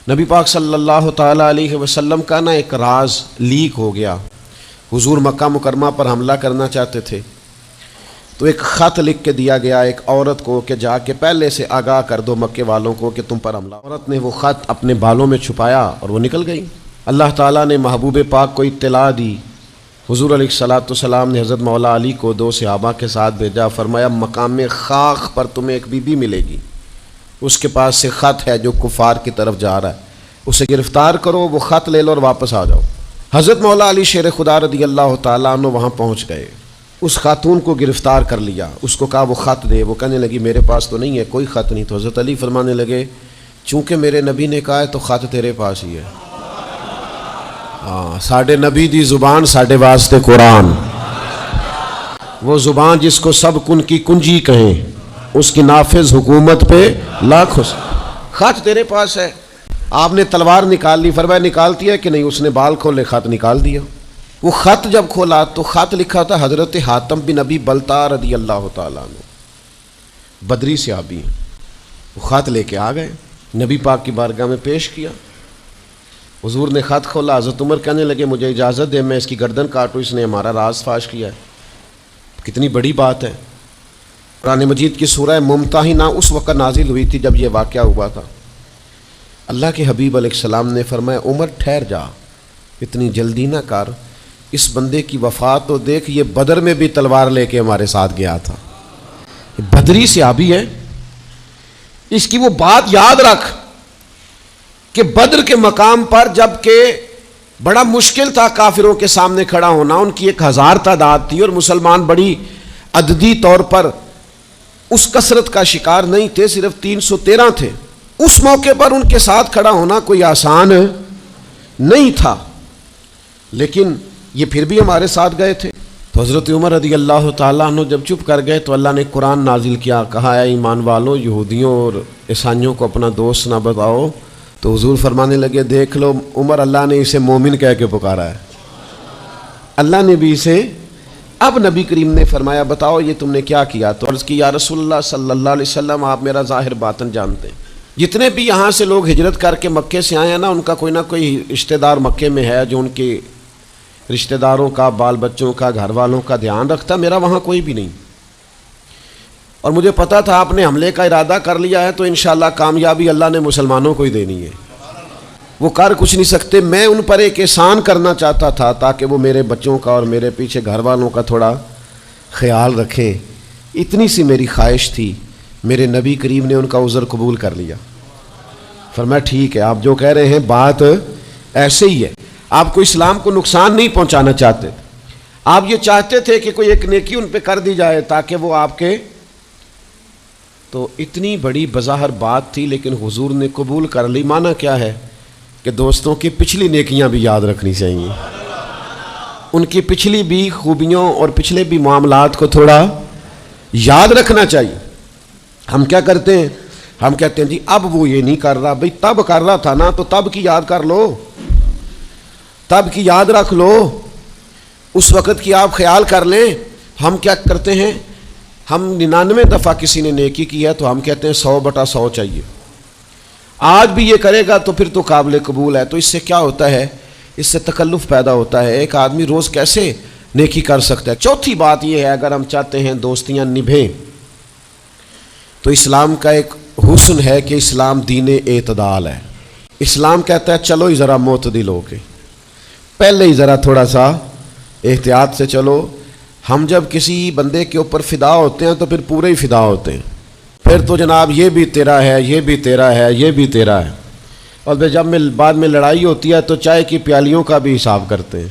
نبی پاک صلی اللہ تعالیٰ علیہ وسلم کا نا ایک راز لیک ہو گیا. حضور مکہ مکرمہ پر حملہ کرنا چاہتے تھے تو ایک خط لکھ کے دیا گیا ایک عورت کو کہ جا کے پہلے سے آگاہ کر دو مکے والوں کو کہ تم پر حملہ. عورت نے وہ خط اپنے بالوں میں چھپایا اور وہ نکل گئی. اللہ تعالیٰ نے محبوب پاک کو اطلاع دی. حضور علیہ الصلاۃ والسلام نے حضرت مولا علی کو 2 صحابہ کے ساتھ بھیجا. فرمایا مقام خاک پر تمہیں ایک بی بی ملے گی, اس کے پاس سے خط ہے جو کفار کی طرف جا رہا ہے, اسے گرفتار کرو, وہ خط لے لو اور واپس آ جاؤ. حضرت مولا علی شیر خدا رضی اللہ تعالیٰ عنہ وہاں پہنچ گئے, اس خاتون کو گرفتار کر لیا, اس کو کہا وہ خط دے. وہ کہنے لگی میرے پاس تو نہیں ہے, کوئی خط نہیں. تو حضرت علی فرمانے لگے چونکہ میرے نبی نے کہا ہے تو خط تیرے پاس ہی ہے. ساڈے نبی دی زبان ساڈے واسطے قرآن, وہ زبان جس کو سب کن کی کنجی کہیں, اس کی نافذ حکومت پہ لاکھوں. خط تیرے پاس ہے. آپ نے تلوار نکال لی, فرمایا نکالتی ہے کہ نہیں؟ اس نے بال کھولے, خط نکال دیا. وہ خط جب کھولا تو خط لکھا تھا حضرت حاتم بن ابی بلتع رضی اللہ تعالیٰ عنہ, بدری صحابی ہیں. وہ خط لے کے آ گئے, نبی پاک کی بارگاہ میں پیش کیا. حضور نے خط کھولا, حضرت عمر کہنے لگے مجھے اجازت دے میں اس کی گردن کاٹوں, اس نے ہمارا راز فاش کیا ہے. کتنی بڑی بات ہے. قرآن مجید کی سورہ ممتحنہ اس وقت نازل ہوئی تھی جب یہ واقعہ ہوا تھا. اللہ کے حبیب علیہ السلام نے فرمایا عمر ٹھہر جا, اتنی جلدی نہ کر, اس بندے کی وفات تو دیکھ, یہ بدر میں بھی تلوار لے کے ہمارے ساتھ گیا تھا, بدری صحابی ہے. اس کی وہ بات یاد رکھ کہ بدر کے مقام پر جب کہ بڑا مشکل تھا کافروں کے سامنے کھڑا ہونا, ان کی 1000 تعداد تھی اور مسلمان بڑی عددی طور پر اس کثرت کا شکار نہیں تھے, صرف 313 تھے. اس موقع پر ان کے ساتھ کھڑا ہونا کوئی آسان نہیں تھا, لیکن یہ پھر بھی ہمارے ساتھ گئے تھے. تو حضرت عمر رضی اللہ تعالیٰ عنہ جب چپ کر گئے تو اللہ نے قرآن نازل کیا, کہا اے ایمان والو یہودیوں اور عیسائیوں کو اپنا دوست نہ بتاؤ. تو حضور فرمانے لگے دیکھ لو عمر, اللہ نے اسے مومن کہہ کے پکارا ہے, اللہ نے بھی اسے. اب نبی کریم نے فرمایا بتاؤ یہ تم نے کیا کیا؟ تو عرض کی یا رسول اللہ صلی اللہ علیہ وسلم آپ میرا ظاہر باطن جانتے ہیں. جتنے بھی یہاں سے لوگ ہجرت کر کے مکے سے آئے ہیں نا, ان کا کوئی نہ کوئی رشتہ دار مکے میں ہے جو ان کے رشتہ داروں کا, بال بچوں کا, گھر والوں کا دھیان رکھتا. میرا وہاں کوئی بھی نہیں, اور مجھے پتا تھا آپ نے حملے کا ارادہ کر لیا ہے تو انشاءاللہ کامیابی اللہ نے مسلمانوں کو ہی دینی ہے. وہ کر کچھ نہیں سکتے. میں ان پر ایک احسان کرنا چاہتا تھا تاکہ وہ میرے بچوں کا اور میرے پیچھے گھر والوں کا تھوڑا خیال رکھیں, اتنی سی میری خواہش تھی. میرے نبی کریم نے ان کا عذر قبول کر لیا. فرمایا ٹھیک ہے, آپ جو کہہ رہے ہیں بات ایسے ہی ہے, آپ کو اسلام کو نقصان نہیں پہنچانا چاہتے, آپ یہ چاہتے تھے کہ کوئی ایک نیکی ان پہ کر دی جائے تاکہ وہ آپ کے. تو اتنی بڑی بظاہر بات تھی لیکن حضور نے قبول کر لی. معنی کیا ہے کہ دوستوں کی پچھلی نیکیاں بھی یاد رکھنی چاہیے, ان کی پچھلی بھی خوبیوں اور پچھلے بھی معاملات کو تھوڑا یاد رکھنا چاہیے. ہم کیا کرتے ہیں, ہم کہتے ہیں جی اب وہ یہ نہیں کر رہا, بھئی تب کر رہا تھا نا, تو تب کی یاد کر لو, تب کی یاد رکھ لو, اس وقت کی آپ خیال کر لیں. ہم کیا کرتے ہیں, ہم 99 دفعہ کسی نے نیکی کی ہے تو ہم کہتے ہیں 100/100 چاہیے, آج بھی یہ کرے گا تو پھر تو قابل قبول ہے. تو اس سے کیا ہوتا ہے, اس سے تکلف پیدا ہوتا ہے. ایک آدمی روز کیسے نیکی کر سکتا ہے؟ چوتھی بات یہ ہے, اگر ہم چاہتے ہیں دوستیاں نبھیں تو اسلام کا ایک حسن ہے کہ اسلام دین اعتدال ہے. اسلام کہتا ہے چلو ہی ذرا معتدل ہو کے, پہلے ہی ذرا تھوڑا سا احتیاط سے چلو. ہم جب کسی بندے کے اوپر فدا ہوتے ہیں تو پھر پورے ہی فدا ہوتے ہیں, پھر تو جناب یہ بھی تیرا ہے, یہ بھی تیرا ہے, یہ بھی تیرا ہے. اور پھر جب بعد میں لڑائی ہوتی ہے تو چائے کی پیالیوں کا بھی حساب کرتے ہیں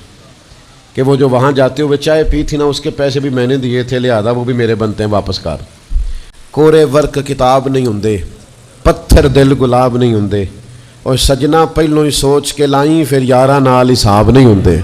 کہ وہ جو وہاں جاتے ہوئے چائے پی تھی نا, اس کے پیسے بھی میں نے دیے تھے, لہذا وہ بھی میرے بنتے ہیں واپس کر. کورے ورک کتاب نہیں ہوندے, پتھر دل گلاب نہیں ہوندے, اور سجنا پہلوں ہی سوچ کے لائیں پھر یاراں نال حساب نہیں ہوندے.